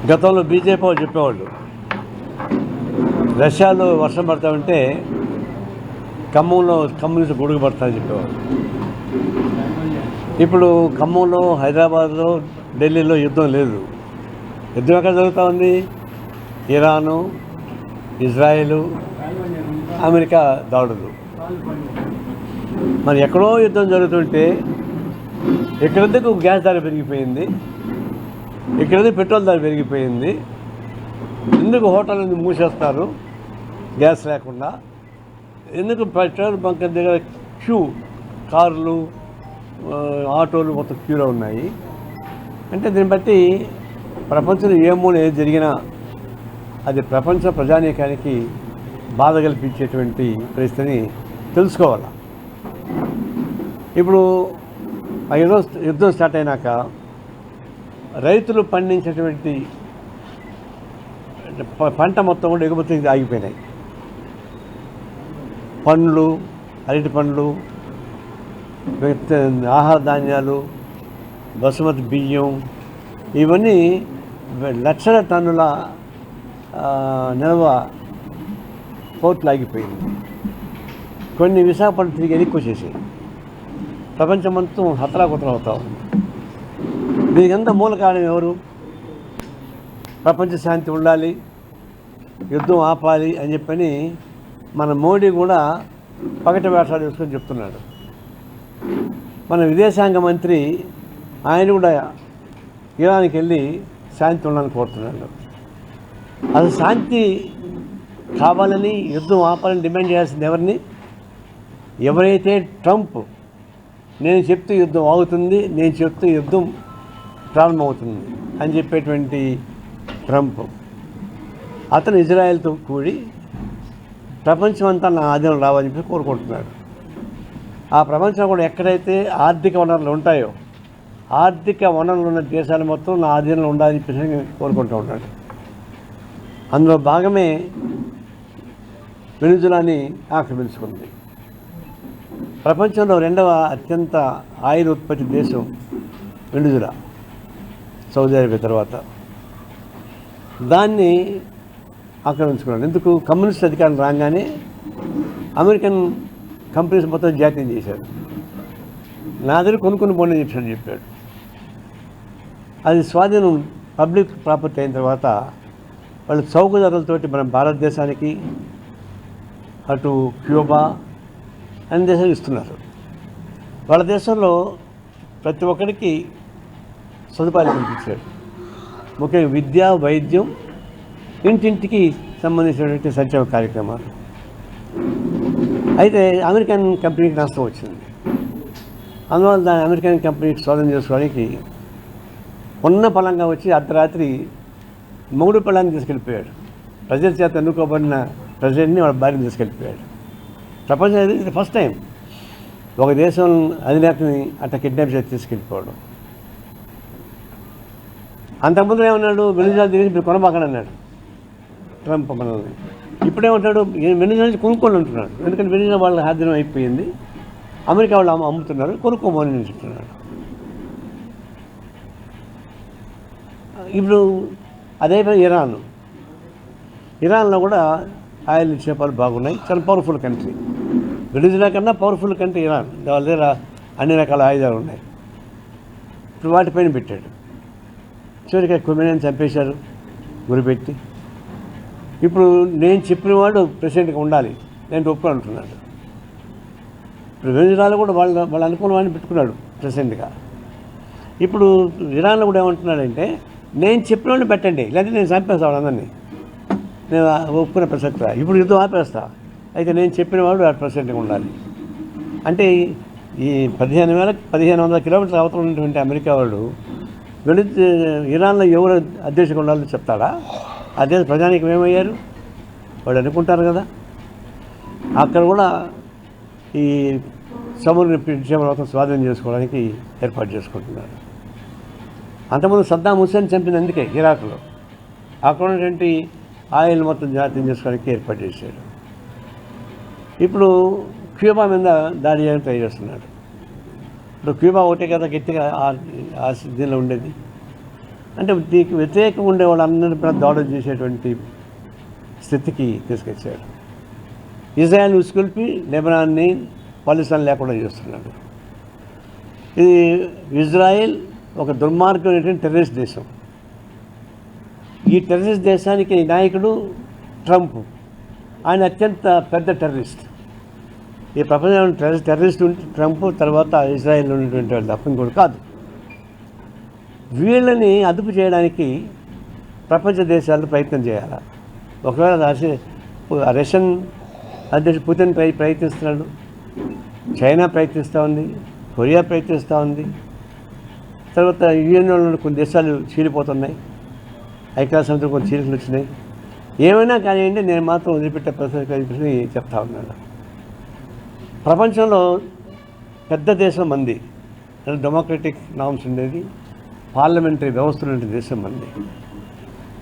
గతంలో బీజేపీ వాళ్ళు చెప్పేవాళ్ళు రష్యాలో వర్షం పడతా ఉంటే ఖమ్మంలో కమ్యూనిస్ట్ గొడుగు పడతారని చెప్పేవాళ్ళు. ఇప్పుడు ఖమ్మంలో, హైదరాబాద్లో, ఢిల్లీలో యుద్ధం లేదు. యుద్ధం ఎక్కడ జరుగుతూ ఉంది? ఇరాను, ఇజ్రాయెలు, అమెరికా దాడులు. మరి ఎక్కడో యుద్ధం జరుగుతుంటే ఎక్కడెందుకు గ్యాస్ ధర పెరిగిపోయింది, ఎక్కడెందుకు పెట్రోల్ ధర పెరిగిపోయింది, ఎందుకు హోటళ్ళని మూసేస్తారు గ్యాస్ లేకుండా, ఎందుకు పెట్రోల్ బంక్ దగ్గర క్యూ, కార్లు, ఆటోలు మొత్తం క్యూలో ఉన్నాయి అంటే దీన్ని బట్టి ప్రపంచంలో ఏ మూల ఏది జరిగినా అది ప్రపంచ ప్రజానీకానికి బాధ కల్పించేటువంటి పరిస్థితిని తెలుసుకోవాలి. ఇప్పుడు యుద్ధం స్టార్ట్ అయినాక రైతులు పండించేటువంటి పంట మొత్తం కూడా ఎగుమతి ఆగిపోయినాయి. పండ్లు, అరటి పండ్లు, ఆహార ధాన్యాలు, బసుమతి బియ్యం, ఇవన్నీ లక్షల టన్నుల నిల్వ పోర్ట్లు ఆగిపోయింది. కొన్ని విశాఖపట్నం తిరిగి ఎన్నిక వచ్చేసాయి. ప్రపంచం మొత్తం హతలాకుతలం అవుతా ఉంది. దీనికి ఎంత మూల కారణం ఎవరు? ప్రపంచ శాంతి ఉండాలి, యుద్ధం ఆపాలి అని చెప్పని మన మోడీ కూడా పగటి వేషాలు వేసుకొని చెప్తున్నాడు. మన విదేశాంగ మంత్రి ఆయన కూడా ఇరాన్కి వెళ్ళి శాంతి ఉండాలని కోరుతున్నాడు. అసలు శాంతి కావాలని, యుద్ధం ఆపాలని డిమాండ్ చేయాల్సింది ఎవరిని? ఎవరైతే ట్రంప్ నేను చెప్తే యుద్ధం ఆగుతుంది, నేను చెప్తే యుద్ధం ప్రారంభమవుతుంది అని చెప్పేటువంటి ట్రంప్, అతను ఇజ్రాయెల్తో కూడి ప్రపంచం అంతా నా ఆధీనం రావాలని చెప్పి కోరుకుంటున్నాడు. ఆ ప్రపంచం కూడా ఎక్కడైతే ఆర్థిక వనరులు ఉంటాయో, ఆర్థిక వనరులు ఉన్న దేశాలు మొత్తం నా ఆధీనంలో ఉండాలని చెప్పి కోరుకుంటూ ఉన్నాడు. అందులో భాగమే వెనిజులాని ఆక్రమించుకుంది. ప్రపంచంలో రెండవ అత్యంత ఆయిల్ ఉత్పత్తి దేశం వెనిజులా, సౌదీ అరేబియా తర్వాత. దాన్ని ఆక్రమించుకున్నాడు. ఎందుకు? కమ్యూనిస్ట్ అధికారం రాగానే అమెరికన్ కంపెనీస్ మొత్తం జాతీయం చేశారు. నా దగ్గర కొనుక్కుని పోండి చెప్పాడు. అది స్వాధీనం, పబ్లిక్ ప్రాపర్టీ అయిన తర్వాత వాళ్ళు చౌక ధరలతోటి మన భారతదేశానికి, అటు క్యూబా అన్ని దేశాలు ఇస్తున్నారు. వాళ్ళ దేశంలో ప్రతి ఒక్కరికి సదుపాయాలు కల్పించారు. ముఖ్యంగా విద్య, వైద్యం, ఇంటింటికి సంబంధించినటువంటి సంక్షేమ కార్యక్రమాలు. అయితే అమెరికన్ కంపెనీకి నష్టం వచ్చింది. అందువల్ల దాని అమెరికన్ కంపెనీకి స్వాధీనం చేసుకోవడానికి ఉన్న పలంగా వచ్చి అర్ధరాత్రి మొగుడు పిల్లాన్ని తీసుకెళ్ళిపోయాడు. ప్రజల చేత ఎన్నుకోబడిన ప్రెసిడెంట్ని వాళ్ళ భార్యని తీసుకెళ్ళిపోయాడు. ప్రపంచం ఇది ఫస్ట్ టైం ఒక దేశం అధినేతని అట్లా కిడ్నాప్ చేసి తీసుకెళ్ళిపోవడం. అంతకుముందు ఏమన్నాడు? వెనిజులా తిరిగి మీరు కొనబాకండి అన్నాడు ట్రంప్ మనల్ని. ఇప్పుడేమంటాడు? వెనిజులా నుంచి కొనుక్కోండి అంటున్నాడు. ఎందుకంటే వెనిజులా వాళ్ళ ఆధీనం అయిపోయింది, అమెరికా వాళ్ళు అమ్ముతున్నారు, కొనుక్కోమని చెప్తున్నాడు. ఇప్పుడు అదే ఇరాన్లో కూడా ఆయిల్ నిక్షేపాలు బాగున్నాయి. చాలా పవర్ఫుల్ కంట్రీ. వెనిజులా కన్నా పవర్ఫుల్ కంట్రీ ఇరాన్. వాళ్ళ దగ్గర అన్ని రకాల ఆయుధాలు ఉన్నాయి. ఇప్పుడు వాటిపైన పెట్టాడు. చివరికి కొమెనీని చంపేశారు గురిపెట్టి. ఇప్పుడు నేను చెప్పిన వాడు ప్రెసిడెంట్గా ఉండాలి, నేను ఒప్పుకొని అంటున్నాడు. ఇప్పుడు వెనిజులాలో కూడా వాళ్ళు అనుకున్న వాడిని పెట్టుకున్నాడు ప్రెసిడెంట్గా. ఇప్పుడు ఇరాన్లో కూడా ఏమంటున్నాడంటే నేను చెప్పిన వాడిని పెట్టండి, లేదంటే నేను చంపేస్తాను అందరినీ, నేను ఒప్పుకునే ప్రసక్తి. ఇప్పుడు యుద్ధం ఆపేస్తా, అయితే నేను చెప్పిన వాడు ప్రెసిడెంట్గా ఉండాలి. అంటే ఈ 1500 కిలోమీటర్ల అవతల ఉన్నటువంటి అమెరికా వాడు ఇరాన్లో ఎవరు అధ్యక్షుడు ఉండాలని చెప్తాడా? అదే ప్రజానికి ఏమయ్యారు వాడు అనుకుంటారు కదా. అక్కడ కూడా ఈ సముద్ర నిక్షేపం స్వాధీనం చేసుకోవడానికి ఏర్పాటు చేసుకుంటున్నారు. అంతకుముందు సద్దాం హుస్సేన్ చంపింది అందుకే ఇరాక్లో. అక్కడ ఉన్నటువంటి ఆయిల్ మొత్తం జాతీయం చేసుకోవడానికి ఏర్పాటు చేశాడు. ఇప్పుడు క్యూబా మీద దాడి చేయడానికి ట్రై చేస్తున్నాడు. ఇప్పుడు క్యూబా ఒకటే కదా గట్టిగా దీనిలో ఉండేది. అంటే దీనికి వ్యతిరేకంగా ఉండే వాళ్ళందరినీ కూడా దాడులు చేసేటువంటి స్థితికి తీసుకొచ్చాడు. ఇజ్రాయెల్ ఉసుకొల్పి లెబనాన్ని పాలిస్తాన్ లేకుండా చేస్తున్నాడు. ఇది ఇజ్రాయెల్ ఒక దుర్మార్గమైనటువంటి టెర్రరిస్ట్ దేశం. ఈ టెర్రరిస్ట్ దేశానికి నాయకుడు ట్రంప్. ఆయన అత్యంత పెద్ద టెర్రరిస్ట్. ఈ ప్రపంచంలో టెర్రరిస్ట్ ఉంటే ట్రంప్, తర్వాత ఇజ్రాయెల్ ఉన్నటువంటి వాళ్ళు తప్ప ఇంకోటి కాదు. వీళ్ళని అదుపు చేయడానికి ప్రపంచ దేశాలు ప్రయత్నం చేయాలి. ఒకవేళ రష్యన్ అధ్యక్షుడు పుతిన్ ప్రయత్నిస్తున్నాడు, చైనా ప్రయత్నిస్తూ ఉంది, కొరియా ప్రయత్నిస్తూ ఉంది, తర్వాత యుఎన్లో కొన్ని దేశాలు చీలిపోతున్నాయి, ఐక్యరాజ్యసమితిలో కొన్ని చీలికలు వచ్చినాయి. ఏమైనా కానివ్వండి, నేను మాత్రం వదిలిపెట్టే పరిస్థితి చెప్తా ఉన్నాను. ప్రపంచంలో పెద్ద దేశం మంది, డెమోక్రటిక్ నామ్స్ ఉండేది, పార్లమెంటరీ వ్యవస్థ ఉండే దేశం మంది.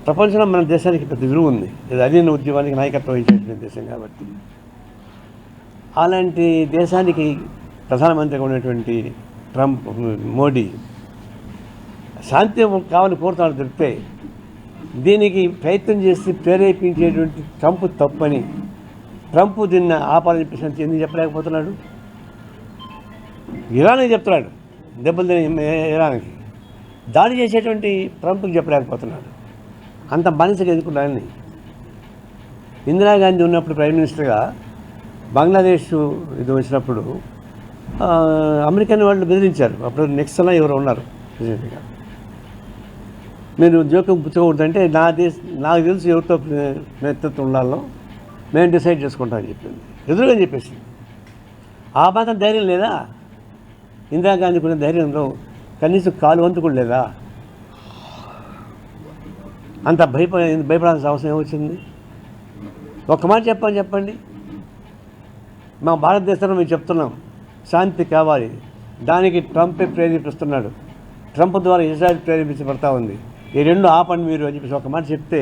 ప్రపంచంలో మన దేశానికి పెద్ద విలువ ఉంది. ఇది అధీన ఉద్యమానికి నాయకత్వం వహించేటువంటి దేశం కాబట్టి. అలాంటి దేశానికి ప్రధానమంత్రిగా ఉన్నటువంటి మోడీ శాంతి కావాలని కోరుతాడు తప్పితే దీనికి ప్రయత్నం చేసి ప్రేరేపించేటువంటి ట్రంప్ తప్పని ట్రంప్ దీన్ని ఆపాలని చెప్పేసి ఎందుకు చెప్పలేకపోతున్నాడు? ఇరాన్కి చెప్తున్నాడు, దెబ్బలు తిని ఇరాన్కి దాడి చేసేటువంటి ట్రంప్కి చెప్పలేకపోతున్నాడు. అంత బానిసగా ఎదుర్కొన్నాడని. ఇందిరాగాంధీ ఉన్నప్పుడు ప్రైమ్ మినిస్టర్గా బంగ్లాదేశ్ ఇది వచ్చినప్పుడు అమెరికన్ వాళ్ళు బెదిరించారు. అప్పుడు నెక్స్ట్ అలా ఎవరు ఉన్నారు ప్రెసిడెంట్గా. మీరు జోక్యం పుచ్చుకోకూడదంటే నాకు తెలుసు ఎవరితో నేతృత్వం ఉండాలో మేము డిసైడ్ చేసుకుంటామని చెప్పింది. ఎదురుగా చెప్పేసి ఆ మాత్రం ధైర్యం లేదా? ఇందిరాగాంధీకి ఉన్న ధైర్యంలో కనీసం కాలు వంతు కూడా లేదా? అంత భయపడాల్సిన అవసరం ఏమొచ్చింది? ఒక్క మాట చెప్పండి. మా భారతదేశంలో మేము చెప్తున్నాం శాంతి కావాలి, దానికి ట్రంపే ప్రేరేపిస్తున్నాడు, ట్రంప్ ద్వారా ఇజ్రాయెల్ ప్రేరేపించబడతా ఉంది, ఈ రెండు ఆపండి మీరు అని చెప్పేసి ఒక మాట చెప్తే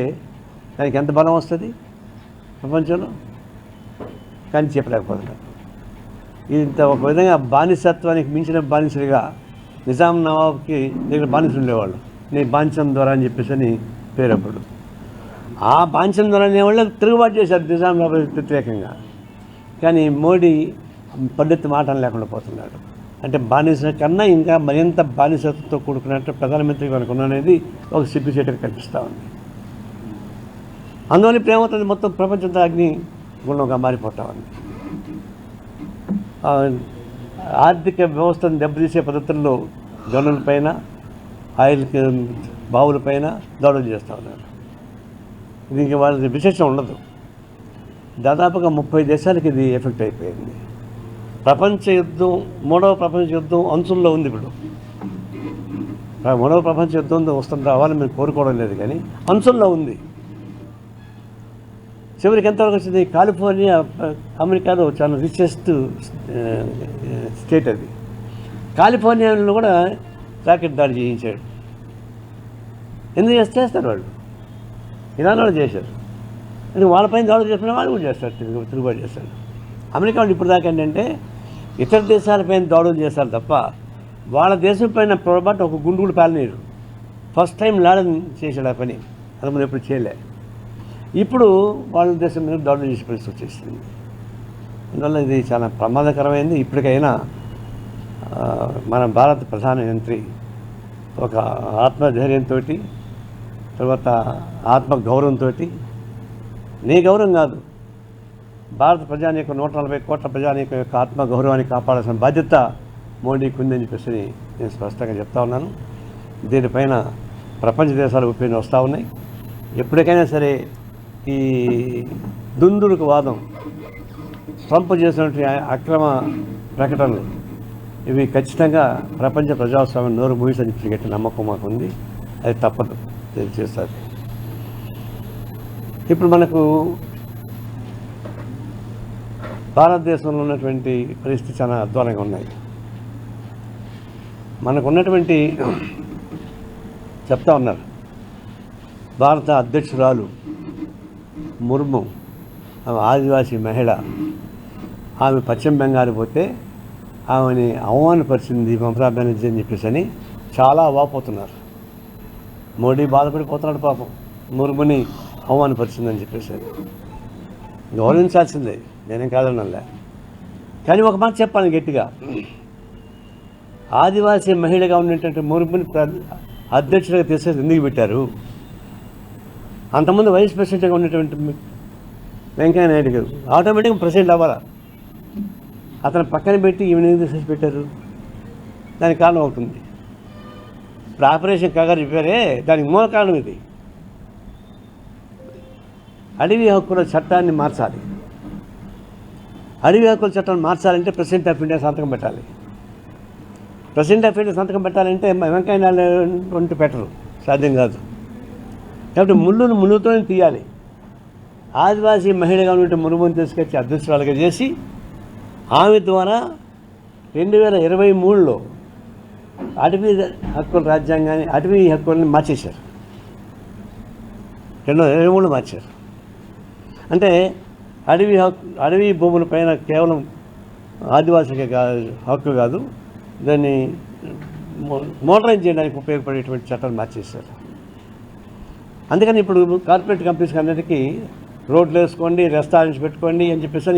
దానికి ఎంత బలం వస్తుంది ప్రపంచంలో? కానీ చెప్పలేకపోతున్నారు. ఇంత ఒక విధంగా బానిసత్వానికి మించిన బానిసలుగా నిజాం నవాబ్కి దగ్గర బానిసలు ఉండేవాళ్ళు. నేను బానిసం ద్వారా అని చెప్పేసి అని పేరప్పుడు ఆ బానిసం ద్వారా అనేవాళ్ళు తిరుగుబాటు చేశారు నిజాం నవాబ్ వ్యతిరేకంగా. కానీ మోడీ పద్ధతి మాట లేకుండా పోతున్నాడు. అంటే బానిస కన్నా ఇంకా మరింత బానిసతో కూడుకున్నట్టు ప్రధానమంత్రి మనకు ఉన్నది ఒక సిగ్గుచేటుగా కనిపిస్తూ ఉంది. అందువల్ల ఇప్పుడు ఏమవుతుంది, మొత్తం ప్రపంచంతో అగ్ని గుణంగా మారిపోతా ఉంది. ఆర్థిక వ్యవస్థను దెబ్బతీసే పద్ధతుల్లో గనులపైన, ఆయిల్ బావులపైన దాడులు చేస్తూ ఉన్నారు. దీనికి వాళ్ళ విశేషం ఉండదు. దాదాపుగా 30 దేశాలకి ఇది ఎఫెక్ట్ అయిపోయింది. మూడవ ప్రపంచ యుద్ధం అంచుల్లో ఉంది. ఇప్పుడు మూడవ ప్రపంచ యుద్ధం వస్తుంది రావాలని మేము కోరుకోవడం లేదు, కానీ అంచుల్లో ఉంది. చివరికి ఎంతవరకు వచ్చింది? కాలిఫోర్నియా అమెరికాలో చాలా రిచెస్ట్ స్టేట్ అది. కాలిఫోర్నియాలో కూడా రాకెట్ దాడి చేయించాడు. ఎందుకు చేస్తారు వాళ్ళు? ఇరాన్ వాళ్ళు చేశారు. ఎందుకు వాళ్ళపైన దాడులు చేస్తున్న వాళ్ళు కూడా చేస్తారు, తిరుగుబాటు చేస్తారు. అమెరికా వాళ్ళు ఇప్పుడు దాకా ఏంటంటే ఇతర దేశాలపైన దాడులు చేస్తారు తప్ప వాళ్ళ దేశం పైన పొరపాటు ఒక గుండు కూడా పేలనీరు. ఫస్ట్ టైం లాడన్ చేశాడు ఆ పని, అది మనం ఎప్పుడు చేయలే. ఇప్పుడు వాళ్ళ దేశం మీద దాడులు చేసే పరిస్థితి వచ్చేసింది. అందువల్ల ఇది చాలా ప్రమాదకరమైంది. ఇప్పటికైనా మన భారత ప్రధానమంత్రి ఒక ఆత్మధైర్యంతో, తర్వాత ఆత్మగౌరవంతో, నీ గౌరవం కాదు, భారత ప్రజానీకం 140 కోట్ల ప్రజానీకం యొక్క ఆత్మగౌరవాన్ని కాపాడాల్సిన బాధ్యత మోడీకి ఉందని చెప్పేసి నేను స్పష్టంగా చెప్తా ఉన్నాను. దీనిపైన ప్రపంచ దేశాలు ఒపీనియన్ వస్తూ ఉన్నాయి. ఎప్పటికైనా సరే ఈ దుందుడుకు వాదం, ట్రంప్ చేసినటువంటి అక్రమ ప్రకటనలు ఇవి ఖచ్చితంగా ప్రపంచ ప్రజాస్వామ్యం నోరు మూయిసని చెప్పి గట్టి నమ్మకం మాకు ఉంది. అది తప్పదు, చేస్తారు. ఇప్పుడు మనకు భారతదేశంలో ఉన్నటువంటి పరిస్థితి చాలా అధ్వానంగా ఉన్నాయి. మనకు ఉన్నటువంటి చెప్తా ఉన్నారు, భారత అధ్యక్షురాలు ముర్ము, ఆమె ఆదివాసీ మహిళ, ఆమె పశ్చిమ బెంగాల్ పోతే ఆమెని అవమానపరిచింది మమతా బెనర్జీ అని చెప్పేసి అని చాలా వాపోతున్నారు. మోడీ బాధపడిపోతున్నాడు పాపం, మురుగుని అవమానపరిచిందని చెప్పేసి. గౌరవించాల్సిందే, నేనేం కాదనలే. కానీ ఒక మాట చెప్పాను గట్టిగా, ఆదివాసీ మహిళగా ఉన్నటువంటి మురుగుని అధ్యక్షుడిగా తీసేసి ఎందుకు పెట్టారు? అంతకుముందు వైస్ ప్రెసిడెంట్గా ఉన్నటువంటి వెంకయ్య నాయుడు గారు ఆటోమేటిక్గా ప్రెసిడెంట్ అవ్వాలా, అతను పక్కన పెట్టి ఈమెను తీసేసి పెట్టారు? దానికి కారణం అవుతుంది. ఇప్పుడు ఆపరేషన్ కగారు చెప్పారే, దానికి మూల కారణం ఇది. అడవి హక్కుల చట్టాన్ని మార్చాలి. అడవి హక్కుల చట్టాన్ని మార్చాలంటే ప్రెసిడెంట్ ఆఫ్ ఇండియా సంతకం పెట్టాలి. ప్రెసిడెంట్ ఆఫ్ ఇండియా సంతకం పెట్టాలంటే వెంకయ్య నాయుడు వంటి పెట్టరు, సాధ్యం కాదు. కాబట్టి ముళ్ళుతోనే తీయాలి. ఆదివాసీ మహిళగా ఉంటే మురుగుని తీసుకొచ్చి అధ్యక్షురాలుగా చేసి ఆమె ద్వారా 2023లో అటవీ హక్కుల రాజ్యాంగాన్ని, అటవీ హక్కుల్ని మార్చేశారు. 2023లో మార్చారు. అంటే అడవి భూముల పైన కేవలం ఆదివాసీకి హక్కు కాదు, దాన్ని మోడరైజ్ చేయడానికి ఉపయోగపడేటువంటి చట్టాలు మార్చేశారు. అందుకని ఇప్పుడు కార్పొరేట్ కంపెనీస్కి అన్నిటికీ రోడ్లు వేసుకోండి, రెస్టారెంట్స్ పెట్టుకోండి అని చెప్పేసి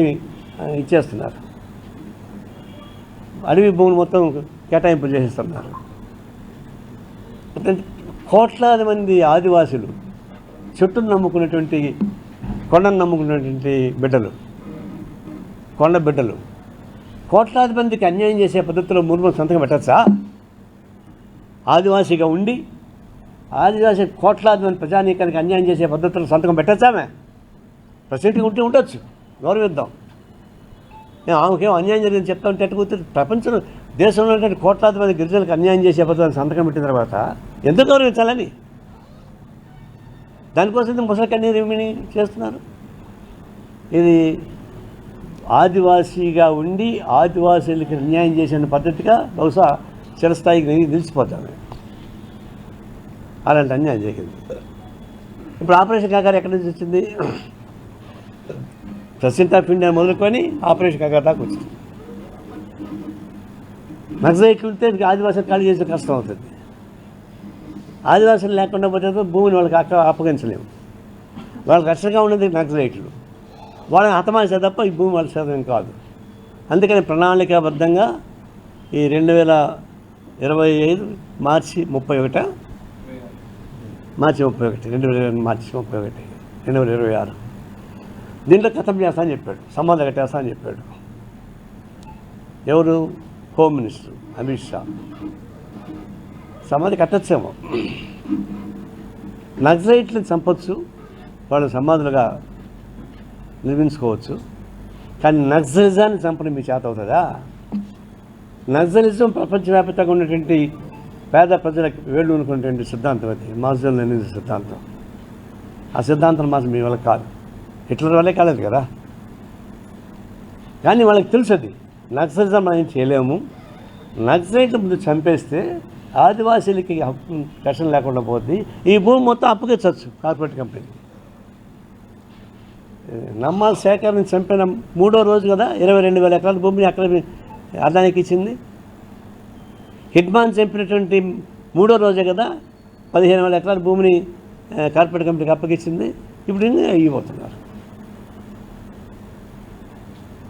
ఇచ్చేస్తున్నారు. అడవి భూములు మొత్తం కేటాయింపులు చేసేస్తున్నారు. కోట్లాది మంది ఆదివాసులు చెట్టును నమ్ముకున్నటువంటి, కొండను నమ్ముకున్నటువంటి బిడ్డలు, కొండ బిడ్డలు కోట్లాది మందికి అన్యాయం చేసే పద్ధతిలో ముర్ము సంతకం పెట్టచ్చా? ఆదివాసీగా ఉండి ఆదివాసీ కోట్లాది మంది ప్రజానీకానికి అన్యాయం చేసే పద్ధతుల్లో సంతకం పెట్టచ్చామే? ప్రెసిడెంట్గా ఉండొచ్చు, గౌరవిద్దాం. ఆమెకేం అన్యాయం జరిగింది చెప్తా ఉంటే ఎట్టుకుంటే ప్రపంచంలో దేశంలో ఉన్నటువంటి కోట్లాది మంది గిరిజనులకు అన్యాయం చేసే పద్ధతులను సంతకం పెట్టిన తర్వాత ఎందుకు గౌరవించాలని? దానికోసం ముసలి కన్నీరు చేస్తున్నారు. ఇది ఆదివాసీగా ఉండి ఆదివాసీలకి అన్యాయం చేసిన పద్ధతిగా బహుశా చిరస్థాయికి నిలిచిపోతాను. అలాంటి అన్యాయం జరిగింది. ఇప్పుడు ఆపరేషన్ కాకారు ఎక్కడి నుంచి వచ్చింది? ప్రెసిడెంట్ ఆఫ్ ఇండియా మొదలుకొని ఆపరేషన్ కాకారు దాకా వచ్చింది. నక్సలైట్లు ఉంటే ఆదివాసులు ఖాళీ చేసే కష్టం అవుతుంది. ఆదివాసులు లేకుండా పోతే భూమిని వాళ్ళకి అప్పగించలేము. వాళ్ళకి రక్షణగా ఉన్నది నక్సలైట్లు. వాళ్ళని హతమార్చే తప్ప ఈ భూమి వాళ్ళ శాతం కాదు. అందుకని ప్రణాళికాబద్ధంగా ఈ 2025 మార్చి 31 2026 దీంట్లో ఖతం చేస్తా అని చెప్పాడు, సంబంధం కట్టేస్తా అని చెప్పాడు. ఎవరు? Home minister Amit Shah. సమాధి కట్టచ్చేమో, నక్సలైట్లను చంపొచ్చు, వాళ్ళు సమాధులుగా నిర్మించుకోవచ్చు. కానీ నక్సలిజాన్ని చంపడం మీ చేత అవుతుందా? నక్సలిజం ప్రపంచవ్యాప్తంగా ఉన్నటువంటి పేద ప్రజలకు వేళ్ళు అనుకున్నటువంటి సిద్ధాంతం అది, మార్క్సిజం లెనినిజం సిద్ధాంతం. ఆ సిద్ధాంతం మాత్రం మీ వాళ్ళకి కాదు, హిట్లర్ వల్లే కాలేదు కదా. కానీ వాళ్ళకి తెలుసు అది నక్సలిజం మనం చేయలేము. నక్సలైట్లు ముందు చంపేస్తే ఆదివాసీలకి హక్కు రక్షణ లేకుండా పోతుంది. ఈ భూమి మొత్తం అప్పగించవచ్చు కార్పొరేట్ కంపెనీ. నమ్మాల్ సేకరణ చంపిన 3వ రోజు కదా 22,000 ఎకరాల భూమిని అక్కడ అదానికి ఇచ్చింది. హిడ్మాన్ చంపినటువంటి 3వ రోజే కదా 15,000 ఎకరాల భూమిని కార్పొరేట్ కంపెనీకి అప్పగించింది. ఇప్పుడు ఇవ్వబోతున్నారు.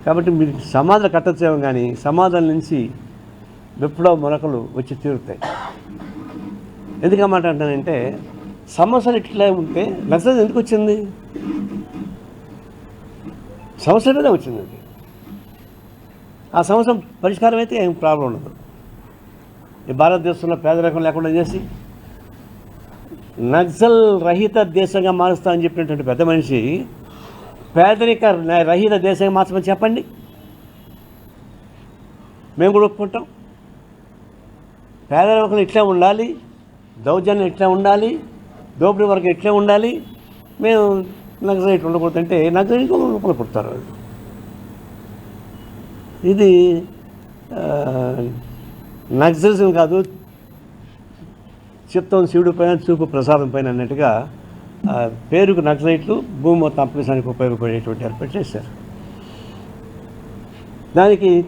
కాబట్టి మీరు సమాధులు కట్టచ్చేమో, కానీ సమాధుల నుంచి విప్లవ మొలకలు వచ్చి తీరుతాయి. ఎందుకన్నమాట అంటానంటే, సమస్యలు ఇట్లా ఉంటే నక్సలిజం ఎందుకు వచ్చింది? సమస్య మీద వచ్చింది. ఆ సమస్య పరిష్కారం అయితే ఏం ప్రాబ్లం ఉండదు. ఈ భారతదేశంలో పేదరికం లేకుండా చేసి నక్సల్ రహిత దేశంగా మారుస్తామని చెప్పినటువంటి పెద్ద మనిషి పేదరిక రహిత దేశంగా మార్చమని చెప్పండి, మేము కూడా ఒప్పుకుంటాం. పేదరికం ఇట్లా ఉండాలి, దౌర్జన్యం ఇట్లా ఉండాలి, దోపిడీ వర్గం ఇట్లా ఉండాలి, మేము నక్సలైట్ ఉండకూడదంటే నక్సలైట్ రూపాయలు పుడతారు. ఇది నక్సలిజం కాదు, చిత్తం శివుడి పైన చూపు ప్రసాదం పైన అన్నట్టుగా పేరుకు నక్సలైట్లు భూమి మొత్తం అప్పగించడానికి ఉపయోగపడేటువంటి ఏర్పాటు చేశారు. దానికి